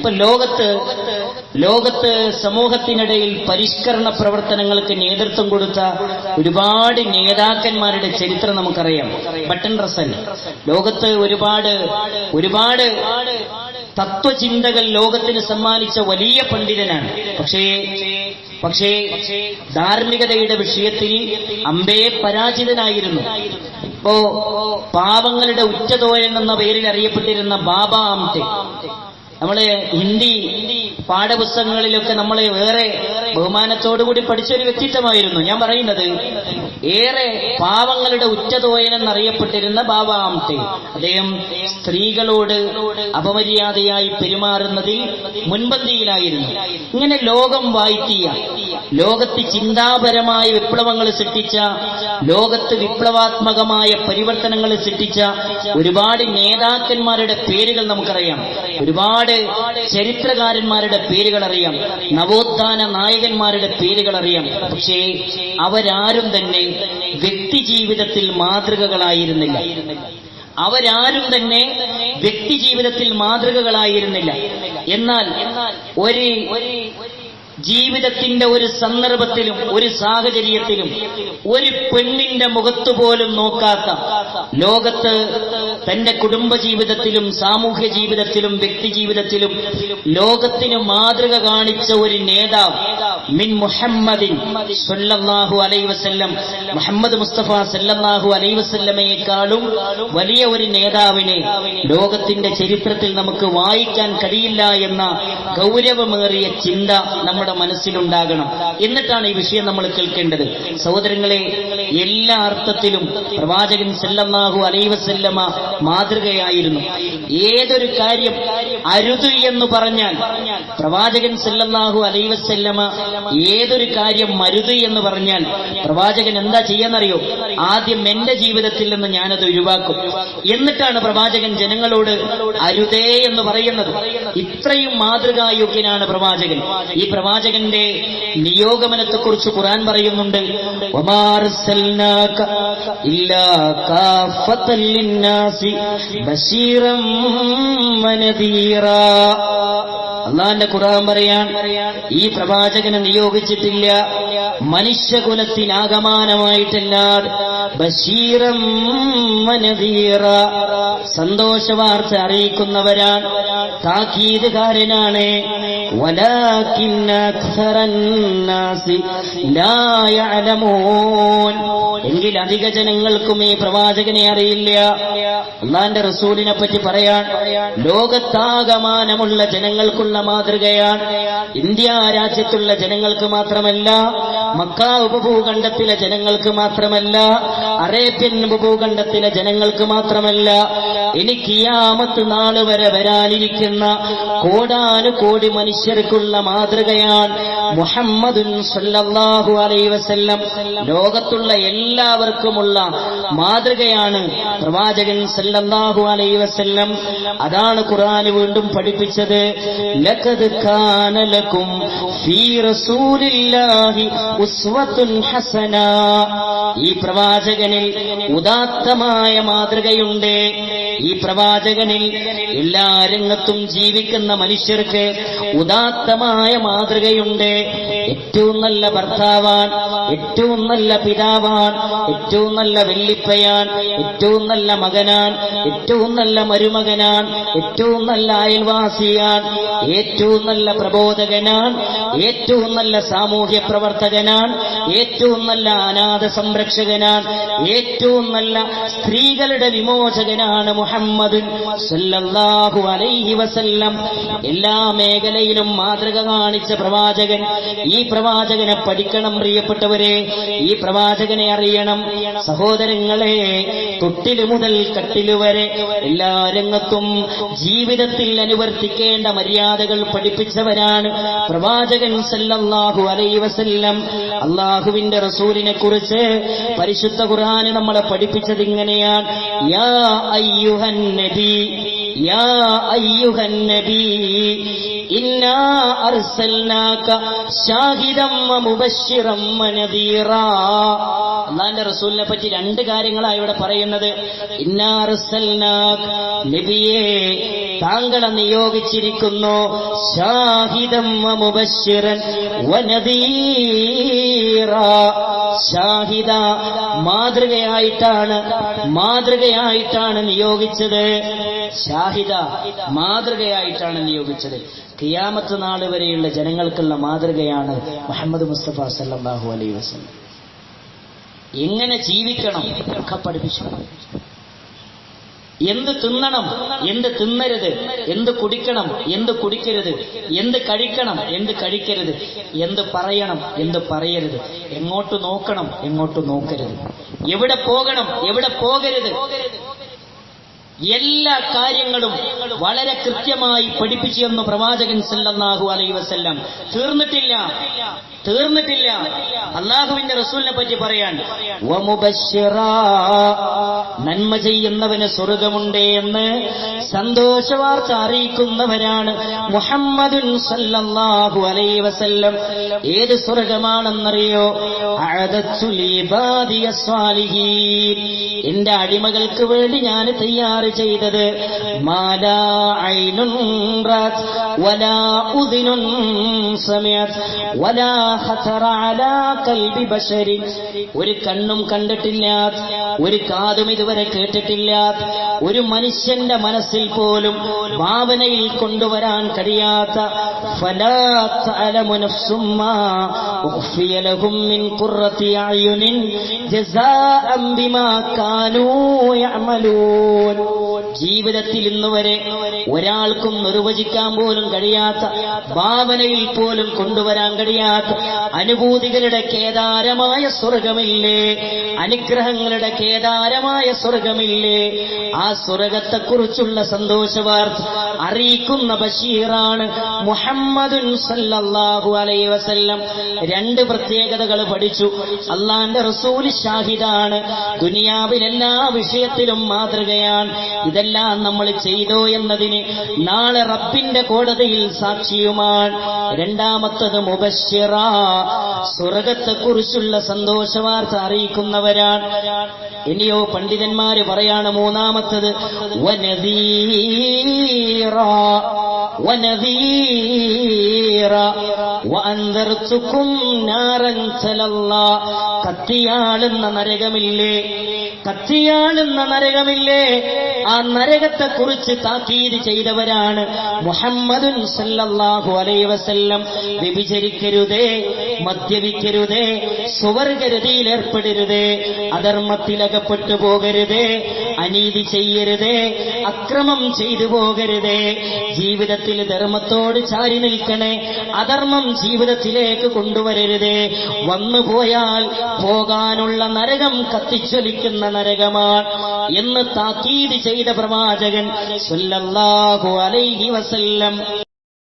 ഇപ്പൊ ലോകത്ത് സമൂഹത്തിനിടയിൽ പരിഷ്കരണ പ്രവർത്തനങ്ങൾക്ക് നേതൃത്വം കൊടുത്ത ഒരുപാട് നേതാക്കന്മാരുടെ ചരിത്രം നമുക്കറിയാം. ബട്ടൺ റസൽ ലോകത്ത് ഒരുപാട് തത്വചിന്തകൾ ലോകത്തിന് സമ്മാനിച്ച വലിയ പണ്ഡിതനാണ്. പക്ഷേ ധാർമ്മികതയുടെ വിഷയത്തിൽ അമ്പേ പരാജിതനായിരുന്നു. ഇപ്പോ പാവങ്ങളുടെ ഉറ്റതോഴൻ എന്ന പേരിൽ അറിയപ്പെട്ടിരുന്ന ബാബ ആംടെ, നമ്മളെ ഹിന്ദി പാഠപുസ്തകങ്ങളിലൊക്കെ നമ്മളെ ഏറെ ബഹുമാനത്തോടുകൂടി പഠിച്ചൊരു വ്യക്തിത്വമായിരുന്നു. ഞാൻ പറയുന്നത് ഏറെ പാവങ്ങളുടെ ഉറ്റതോയനെന്നറിയപ്പെട്ടിരുന്ന ബാബ ആംടെ, അദ്ദേഹം സ്ത്രീകളോട് അപമര്യാദയായി പെരുമാറുന്നതിൽ മുൻപന്തിയിലായിരുന്നു. ഇങ്ങനെ ലോകം വാഴ്ത്തിയ, ലോകത്ത് ചിന്താപരമായ വിപ്ലവങ്ങൾ സൃഷ്ടിച്ച, ലോകത്ത് വിപ്ലവാത്മകമായ പരിവർത്തനങ്ങൾ സൃഷ്ടിച്ച ഒരുപാട് നേതാക്കന്മാരുടെ പേരുകൾ നമുക്കറിയാം. ഒരുപാട് ചരിത്രകാരന്മാരുടെ പേരുകൾ അറിയാം. നവോത്ഥാന നായകന്മാരുടെ പേരുകൾ അറിയാം. പക്ഷേ അവരാരും തന്നെ വ്യക്തിജീവിതത്തിൽ മാതൃകകളായിരുന്നില്ല. എന്നാൽ ഒരു ജീവിതത്തിന്റെ ഒരു സന്ദർഭത്തിലും ഒരു സാഹചര്യത്തിലും ഒരു പെണ്ണിന്റെ മുഖത്തുപോലും നോക്കാത്ത, ലോകത്ത് തന്റെ കുടുംബജീവിതത്തിലും സാമൂഹ്യ ജീവിതത്തിലും വ്യക്തിജീവിതത്തിലും ലോകത്തിന് മാതൃക കാണിച്ച ഒരു നേതാവ് മിൻ മുഹമ്മദിൻ സല്ലല്ലാഹു അലൈഹി വസല്ലം, മുഹമ്മദ് മുസ്തഫ സല്ലല്ലാഹു അലൈഹി വസല്ലമയെക്കാളും വലിയ ഒരു നേതാവിനെ ലോകത്തിന്റെ ചരിത്രത്തിൽ നമുക്ക് വായിക്കാൻ കഴിയില്ല എന്ന ഗൗരവമേറിയ ചിന്ത നമ്മുടെ മനസ്സിലുണ്ടാകണം. എന്നിട്ടാണ് ഈ വിഷയം നമ്മൾ കേൾക്കേണ്ടത്. സഹോദരങ്ങളെ, എല്ലാ അർത്ഥത്തിലും പ്രവാചകൻ സല്ലല്ലാഹു അലൈഹി വസല്ലമ മാതൃകയായിരുന്നു. ഏതൊരു കാര്യം അരുത് എന്ന് പറഞ്ഞാൽ പ്രവാചകൻ സല്ലല്ലാഹു അലൈഹി വസല്ലമ, ഏതൊരു കാര്യം അരുത് എന്ന് പറഞ്ഞാൽ പ്രവാചകൻ എന്താ ചെയ്യാന്നറിയോ? ആദ്യം എന്റെ ജീവിതത്തിൽ നിന്ന് ഞാനത് ഒഴിവാക്കും, എന്നിട്ടാണ് പ്രവാചകൻ ജനങ്ങളോട് അരുതേ എന്ന് പറയുന്നത്. ഇത്രയും മാതൃകായോഗ്യനാണ് പ്രവാചകൻ. ഈ പ്രവാചകന്റെ നിയോഗമനത്തെക്കുറിച്ച് ഖുർആൻ പറയുന്നുണ്ട്, വമാ അർസൽനാക ഇല്ലാ കാഫത്തൽ ലിന്നാസി ബശീറൻ വനദീറാ. അല്ലാഹുവിന്റെ ഖുർആൻ പറയാൻ, ഈ പ്രവാചകനെ നിയോഗിച്ചിട്ടില്ല മനുഷ്യകുലത്തിനാകമാനമായിട്ടല്ലാതെ ബശീറൻ വനദീറാ, സന്തോഷവാർത്ത അറിയിക്കുന്നവരാണ്, താക്കീതുകാരനാണ്. വലാകിന്ന അക്സറന്നാസി ലാ യഅലമൂൻ, എങ്കിൽ അധിക ജനങ്ങൾക്കും ഈ പ്രവാചകനെ അറിയില്ല. അല്ലാഹുവിന്റെ റസൂലിനെ പറ്റി പറയാൻ, ലോകത്താകമാനമുള്ള ജനങ്ങൾക്കുള്ള മാതൃകയാണ്. ഇന്ത്യ രാജ്യത്തുള്ള ജനങ്ങൾക്ക് മാത്രമല്ല, മക്ക ഉപഭൂഖണ്ഡത്തിലെ ജനങ്ങൾക്ക് മാത്രമല്ല, അറേബ്യൻ ഉപഭൂഖണ്ഡത്തിലെ ജനങ്ങൾക്ക് മാത്രമല്ല, ഇനി ഖിയാമത്ത് നാൾ വരെ വരാനിരിക്കുന്ന കോടാനുകോടി മനുഷ്യർക്കുള്ള മാതൃകയാണ് മുഹമ്മദുൻ സല്ലല്ലാഹു അലൈഹി വസല്ലം. ലോകത്തുള്ള എല്ലാവർക്കുമുള്ള മാതൃകയാണ് പ്രവാചകൻ സല്ലല്ലാഹു അലൈഹി വസല്ലം. അതാണ് ഖുർആൻ വീണ്ടും പഠിപ്പിച്ചത്, ലഖദ് കാന ലക്കും ഫീ റസൂലില്ലാഹി ഉസ്വത്തുൻ ഹസന. ഈ പ്രവാചകനിൽ ഉദാത്തമായ മാതൃകയുണ്ട്. ഈ പ്രവാചകനിൽ എല്ലാ രംഗത്തും ജീവിക്കുന്ന മനുഷ്യർക്ക് ഉദാത്തമായ മാതൃകയുണ്ട്. ഏറ്റവും നല്ല ഭർത്താവാൻ, ഏറ്റവും നല്ല പിതാവാൻ, ഏറ്റവും നല്ല വെല്ലിപ്പയാൻ, ഏറ്റവും നല്ല മകനാൻ, ഏറ്റവും നല്ല മരുമകനാൻ, ഏറ്റവും നല്ല അയൽവാസിയാൻ, ഏറ്റവും നല്ല പ്രബോധകനാൻ, ഏറ്റവും നല്ല സാമൂഹ്യ പ്രവർത്തകനാൻ, ഏറ്റവും നല്ല അനാഥ സംരക്ഷകനാൻ, ഏറ്റവും നല്ല സ്ത്രീകളുടെ വിമോചകനാണ് മുഹമ്മദ് സല്ലല്ലാഹു അലൈഹി വസല്ലം. എല്ലാ മേഖലയിലും മാതൃക കാണിച്ച പ്രവാചകൻ. ഈ പ്രവാചകനെ പഠിക്കണം പ്രിയപ്പെട്ടവരെ, ഈ പ്രവാചകനെ അറിയണം. സഹോദരങ്ങളെ, തൊട്ടില് മുതൽ കട്ടില് വരെ എല്ലാ രംഗത്തും ജീവിതത്തിൽ അനുവർത്തിക്കേണ്ട മര്യാദകൾ പഠിപ്പിച്ചവരാണ് പ്രവാചകൻ സല്ലല്ലാഹു അലൈഹി വസല്ലം. അല്ലാഹുവിന്റെ റസൂലിനെ കുറിച്ച് പരിശുദ്ധ ഖുർആൻ നമ്മളെ പഠിപ്പിച്ചത് ഇങ്ങനെയാണ്, യാ അയ്യുഹൻ നബി, യാ അയ്യുഹൻ നബി ഇന്നാ അർസൽനാക ഷാഹിദൻ വമുബശ്ശിറൻ വനദീറാ. അല്ലാഹുവിന്റെ റസൂലിനെ പറ്റി രണ്ട് കാര്യങ്ങളാണ് ഇവിടെ പറയുന്നത്. ഇന്നാ അർസൽനാക, നബിയെ താങ്കളെ നിയോഗിച്ചിരിക്കുന്നു, ഷാഹിദൻ വമുബശ്ശിറൻ വനദീറാ. ഷാഹിദ, മാതൃകയായിട്ടാണ് നിയോഗിച്ചത്. ഷാഹിദ, മാതൃകയായിട്ടാണ് നിയോഗിച്ചത്. ഖിയാമത്ത് നാൾ വരെയുള്ള ജനങ്ങൾക്കുള്ള മാതൃകയാണ് മുഹമ്മദ് മുസ്തഫ സല്ലല്ലാഹു അലൈഹി വസല്ലം. എങ്ങനെ ജീവിക്കണം ഒക്കെ പഠിപ്പിച്ചു. എന്ത് തിന്നണം, എന്ത് തിന്നരുത്, എന്ത് കുടിക്കണം, എന്ത് കുടിക്കരുത്, എന്ത് കഴിക്കണം, എന്ത് കഴിക്കരുത്, എന്ത് പറയണം, എന്ത് പറയരുത്, എങ്ങോട്ട് നോക്കണം, എങ്ങോട്ട് നോക്കരുത്, എവിടെ പോകണം, എവിടെ പോകരുത്, എല്ലാ കാര്യങ്ങളും വളരെ കൃത്യമായി പഠിപ്പിച്ചു എന്ന് പ്രവാചകൻ സല്ലല്ലാഹു അലൈഹി വസല്ലം. തീർന്നിട്ടില്ല. അല്ലാഹുവിന്റെ റസൂലിനെ പറ്റി പറയാൻ, വമുബശ്ശിറാ, നന്മ ചെയ്യുന്നവന് സ്വർഗമുണ്ട് എന്ന് സന്തോഷവാർത്ത അറിയിക്കുന്നവരാണ് മുഹമ്മദുൻ സല്ലല്ലാഹു അലൈഹി വസല്ലം. ഏത് സ്വർഗമാണെന്നറിയോ? അഅദത്തു ലിഇബാദിയ സ്വാലിഹീൻ, എന്റെ അടിമകൾക്ക് വേണ്ടി ഞാൻ തയ്യാർ ചെയ്തത്. മാലാ ഐനുൻ റഅത് വലാ ഉദ്നുൻ സമഅത് വലാ ഖതറ അലാ ഖൽബി ബശരിൻ, ഒരു കണ്ണും കണ്ടിട്ടില്ലാത്ത, ഒരു കാതും ഇതുവരെ കേട്ടിട്ടില്ലാത്ത, ഒരു മനുഷ്യന്റെ മനസ്സിൽ പോലും ഭാവനയിൽ കൊണ്ടുവരാൻ കഴിയാത്ത, ഫലാ തഅലമു നഫ്സും മാ ഉഖ്ഫിയ ലഹും മിൻ ഖുർറത്തി അയുനിൻ ജസാഅൻ ബിമാ കാനൂ യഅമലൂൻ. ജീവിതത്തിൽ ഇന്നുവരെ ഒരാൾക്കും നിർവചിക്കാൻ പോലും കഴിയാത്ത, ഭാവനയിൽ പോലും കൊണ്ടുവരാൻ കഴിയാത്ത അനുഭൂതികളുടെ കേദാരമായ സ്വർഗമില്ലേ, അനുഗ്രഹങ്ങളുടെ കേദാരമായ സ്വർഗമില്ലേ, ആ സ്വർഗത്തെക്കുറിച്ചുള്ള സന്തോഷവാർത്ത അറിയിക്കുന്ന ബഷീറാണ് മുഹമ്മദുൻ സല്ലല്ലാഹു അലൈഹി വസല്ലം. രണ്ട് പ്രത്യേകതകൾ പഠിച്ചു. അല്ലാഹുവിന്റെ റസൂൽ ഷാഹിദാണ്, ദുനിയാവിലെല്ലാ വിഷയത്തിലും മാതൃകയാണ്. ഇതെല്ലാം നമ്മൾ ചെയ്തോ എന്നതിന് നാളെ റബ്ബിന്റെ കോടതിയിൽ സാക്ഷിയുമാണ്. രണ്ടാമത്തത് മുബശ്ശിറാ, സ്വർഗത്തെക്കുറിച്ചുള്ള സന്തോഷവാർത്ത അറിയിക്കുന്നവരാണ്. ഇനിയോ പണ്ഡിതന്മാര് പറയാണ് മൂന്നാമത്തത് വനദീറാ വഅൻദർതുകും നാരൻ തലല്ലാ, കത്തിയാളുന്ന നരകമില്ലേ, ആ നരകത്തെക്കുറിച്ച് താക്കീത് ചെയ്തവരാണ് മുഹമ്മദുൻ സല്ലല്ലാഹു അലൈഹി വസല്ലം. വ്യഭിചരിക്കരുതേ, മദ്യപിക്കരുതേ, സുവർഗരതിയിൽ ഏർപ്പെടരുതേ, അധർമ്മത്തിലകപ്പെട്ടു പോകരുതേ, അനീതി ചെയ്യരുതേ, അക്രമം ചെയ്തു പോകരുതേ, ജീവിതത്തിൽ ധർമ്മത്തോട് ചാരി നിൽക്കണേ, അധർമ്മം ജീവിതത്തിലേക്ക് കൊണ്ടുവരരുതേ, വന്നുപോയാൽ പോകാനുള്ള നരകം കത്തിച്ചൊലിക്കുന്ന നരകമാണ് എന്ന് താക്കീത് ചെയ്ത പ്രവാചകൻ സല്ലല്ലാഹു അലൈഹി വസല്ലം.